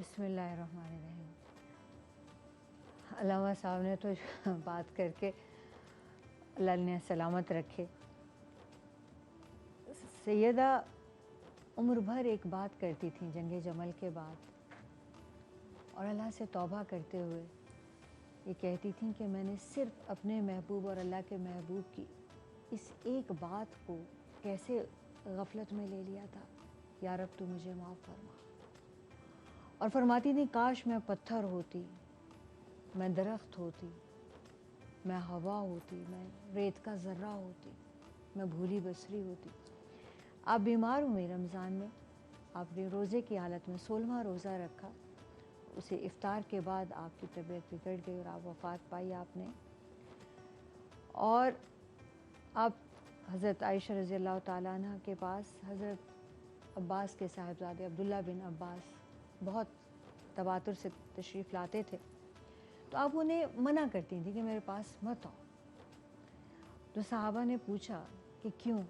بسم اللہ الرحمن الرحیم۔ علامہ صاحب نے تو بات کر کے اللہ نے سلامت رکھے۔ سیدہ عمر بھر ایک بات کرتی تھیں جنگ جمل کے بعد، اور اللہ سے توبہ کرتے ہوئے یہ کہتی تھیں کہ میں نے صرف اپنے محبوب اور اللہ کے محبوب کی اس ایک بات کو کیسے غفلت میں لے لیا تھا، یا رب تو مجھے معاف فرما۔ اور فرماتی تھی کاش میں پتھر ہوتی، میں درخت ہوتی، میں ہوا ہوتی، میں ریت کا ذرہ ہوتی، میں بھولی بصری ہوتی۔ آپ بیمار ہوئے رمضان میں، آپ نے روزے کی حالت میں 16واں روزہ رکھا، اسے افطار کے بعد آپ کی طبیعت بگڑ گئی اور آپ وفات پائی آپ نے، اور آپ حضرت عائشہ رضی اللہ تعالیٰ عنہ کے پاس حضرت عباس کے صاحبزادے عبداللہ بن عباس بہت تواتر سے تشریف لاتے تھے، تو آپ انہیں منع کرتی تھیں کہ میرے پاس مت آؤ۔ تو صحابہ نے پوچھا کہ کیوں؟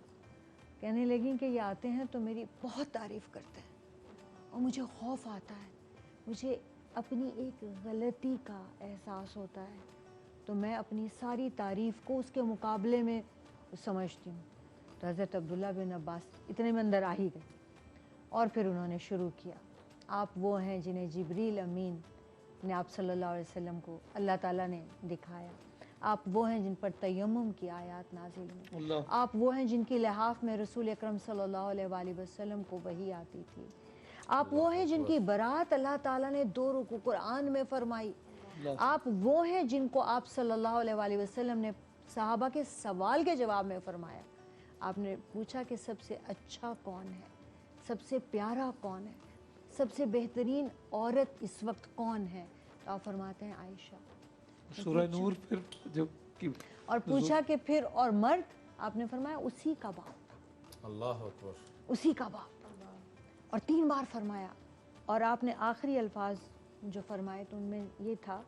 کہنے لگیں کہ یہ آتے ہیں تو میری بہت تعریف کرتے ہیں اور مجھے خوف آتا ہے، مجھے اپنی ایک غلطی کا احساس ہوتا ہے، تو میں اپنی ساری تعریف کو اس کے مقابلے میں سمجھتی ہوں۔ تو حضرت عبداللہ بن عباس اتنے میں اندر آ ہی گئے، اور پھر انہوں نے شروع کیا، آپ وہ ہیں جنہیں جبریل امین نے آپ صلی اللہ علیہ وسلم کو اللہ تعالیٰ نے دکھایا، آپ وہ ہیں جن پر تیمم کی آیات نازل ہوئی، آپ وہ ہیں جن کی لحاف میں رسول اکرم صلی اللہ علیہ وآلہ وسلم کو وحی آتی تھی، آپ وہ ہیں جن کی برات اللہ تعالیٰ نے 2 رکوع قرآن میں فرمائی، آپ وہ ہیں جن کو آپ صلی اللہ علیہ وآلہ وسلم نے صحابہ کے سوال کے جواب میں فرمایا۔ آپ نے پوچھا کہ سب سے اچھا کون ہے، سب سے پیارا کون ہے، سب سے بہترین عورت اس وقت کون ہے؟ تو آپ فرماتے ہیں عائشہ۔ سورہ نور پھر جو اور پوچھا کہ پھر اور مرد؟ آپ نے فرمایا اسی کا باپ، اللہ اکبر، اسی کا باپ، اور 3 بار فرمایا۔ اور آپ نے آخری الفاظ جو فرمائے تو ان میں یہ تھا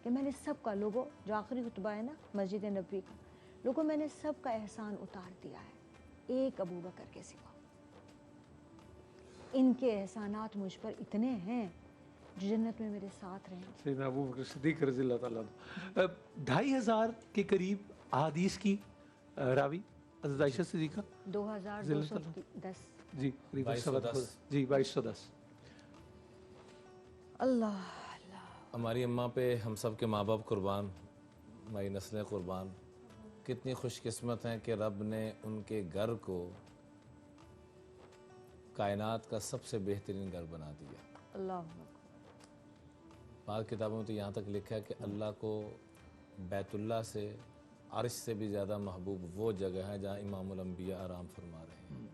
کہ میں نے سب کا، لوگوں جو آخری خطبہ ہے نا مسجد نبوی کا، لوگوں میں نے سب کا احسان اتار دیا ہے ایک ابو بکر کے سوا، ان کے احسانات مجھ پر اتنے ہیں جو جنت میں میرے ساتھ رہیں۔ سیدنا ابو بکر صدیق رضی اللہ تعالیٰ عنہ 2500 کے قریب احادیث کی راوی حضرت عائشہ صدیقہ، 2210۔ جی قریب 2210 جی 2210۔ اللہ ہماری اماں پہ ہم سب کے ماں باپ قربان، ہماری نسلیں قربان۔ کتنی خوش قسمت ہیں کہ رب نے ان کے گھر کو کائنات کا سب سے بہترین گھر بنا دیا۔ اللہ، بعض کتابوں میں تو یہاں تک لکھا ہے کہ اللہ کو بیت اللہ سے، عرش سے بھی زیادہ محبوب وہ جگہ ہے جہاں امام الانبیاء آرام فرما رہے ہیں۔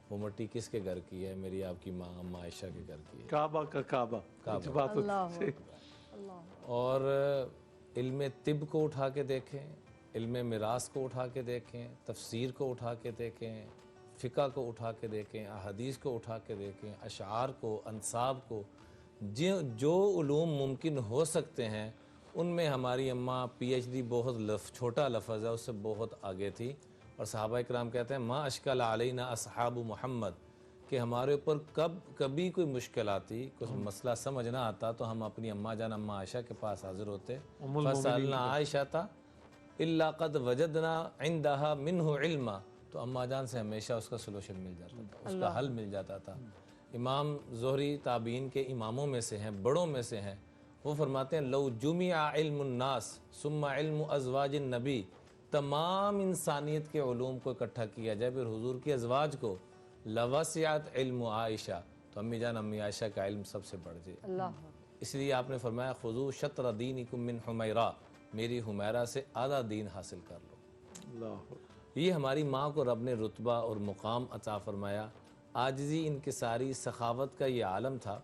وہ مٹی کس کے گھر کی ہے؟ میری آپ کی ماں اماں عائشہ کے گھر کی ہے، کعبہ کا کعبہ۔ اللہ، اور علم طب کو اٹھا کے دیکھیں، علم میراث کو اٹھا کے دیکھیں، تفسیر کو اٹھا کے دیکھیں، فقہ کو اٹھا کے دیکھیں، احادیث کو اٹھا کے دیکھیں، اشعار کو، انصاب کو، جو علوم ممکن ہو سکتے ہیں ان میں ہماری اماں پی ایچ ڈی، بہت چھوٹا لفظ ہے، اس سے بہت آگے تھی۔ اور صحابہ اکرام کہتے ہیں ما اشکل علینا اصحاب محمد، کہ ہمارے اوپر کبھی کوئی مشکل آتی، کوئی مسئلہ سمجھ نہ آتا تو ہم اپنی اماں جان اماں عائشہ کے پاس حاضر ہوتے، فسألنا عائشہ تا الا قد وجدنا عندها منہ علما، تو اماں جان سے ہمیشہ اس کا سلوشن مل جاتا تھا، اس کا حل مل جاتا تھا۔ امام زہری تابعین کے اماموں میں سے ہیں، بڑوں میں سے ہیں، وہ فرماتے ہیں لو جمع علم الناس ثم علم ازواج النبی، تمام انسانیت کے علوم کو اکٹھا کیا جائے پھر حضور کی ازواج کو، لوسعت علم عائشہ، تو امی جان امی عائشہ کا علم سب سے بڑھ جائے۔ اللہ، اس لیے آپ نے فرمایا خذو شطر دینکم من حمیرہ، میری حمیرہ سے آدھا دین حاصل کر لو۔ اللہ، یہ ہماری ماں کو رب نے رتبہ اور مقام عطا فرمایا۔ عاجزی، انکساری، سخاوت کا یہ عالم تھا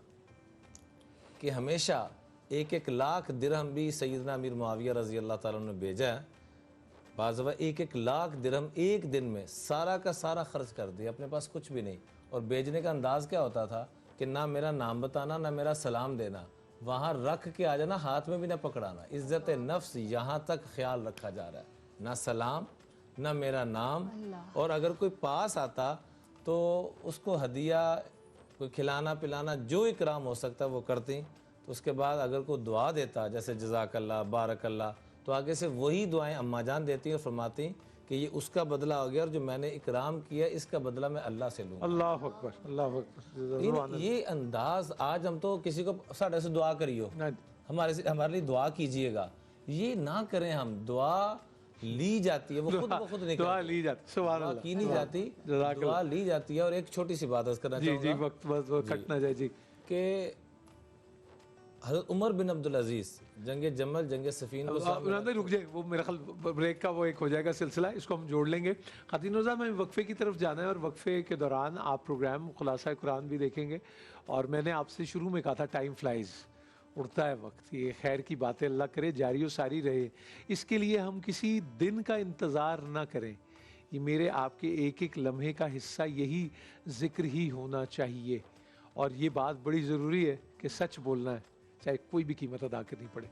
کہ ہمیشہ 1,00,000 درہم بھی سیدنا امیر معاویہ رضی اللہ تعالیٰ عنہ نے بھیجا ہے، بعض دفعہ 1,00,000 درہم ایک دن میں سارا کا سارا خرچ کر دیا، اپنے پاس کچھ بھی نہیں، اور بھیجنے کا انداز کیا ہوتا تھا کہ نہ میرا نام بتانا، نہ میرا سلام دینا، وہاں رکھ کے آ جانا، ہاتھ میں بھی نہ پکڑانا۔ عزت نفس یہاں تک خیال رکھا جا رہا ہے، نہ سلام، نہ میرا نام، اور اگر کوئی پاس آتا تو اس کو ہدیہ کوئی کھلانا پلانا جو اکرام ہو سکتا وہ کرتی. تو اس کے بعد اگر کوئی دعا دیتا جیسے جزاک اللہ بارک اللہ تو آگے سے وہی دعائیں اماں جان دیتی اور فرماتی کہ یہ اس کا بدلہ ہو گیا اور جو میں نے اکرام کیا اس کا بدلہ میں اللہ سے لوں. اللہ اکبر اللہ اکبر. یہ انداز آج ہم تو کسی کو ساڑھے سے دعا کریو ہمارے لیے دعا کیجئے گا یہ نہ کریں. ہم دعا لی جاتی ہے وہ خود نہیں دعا لی جاتی سبحان دعا اللہ کی نہیں جاتی دعا لی جاتی ہے. اور ایک چھوٹی سی بات عرض کرنا جی چاہوں جی گا وقت بس کٹ نہ جائے جی کہ حضرت عمر بن عبدالعزیز جنگ جمل جنگ صفین کو عمران رک جائے وہ میرا خیال بریک کا وہ ایک ہو جائے گا سلسلہ اس کو ہم جوڑ لیں گے. خواتین و حضرات میں وقفے کی طرف جانا ہے اور وقفے کے دوران آپ پروگرام خلاصہ قرآن بھی دیکھیں گے. اور میں نے آپ سے شروع میں کہا تھا ٹائم فلائز اڑتا ہے وقت. یہ خیر کی باتیں اللہ کرے جاری و ساری رہے. اس کے لیے ہم کسی دن کا انتظار نہ کریں. یہ میرے آپ کے ایک ایک لمحے کا حصہ یہی ذکر ہی ہونا چاہیے. اور یہ بات بڑی ضروری ہے کہ سچ بولنا ہے چاہے کوئی بھی قیمت ادا کرنی پڑے.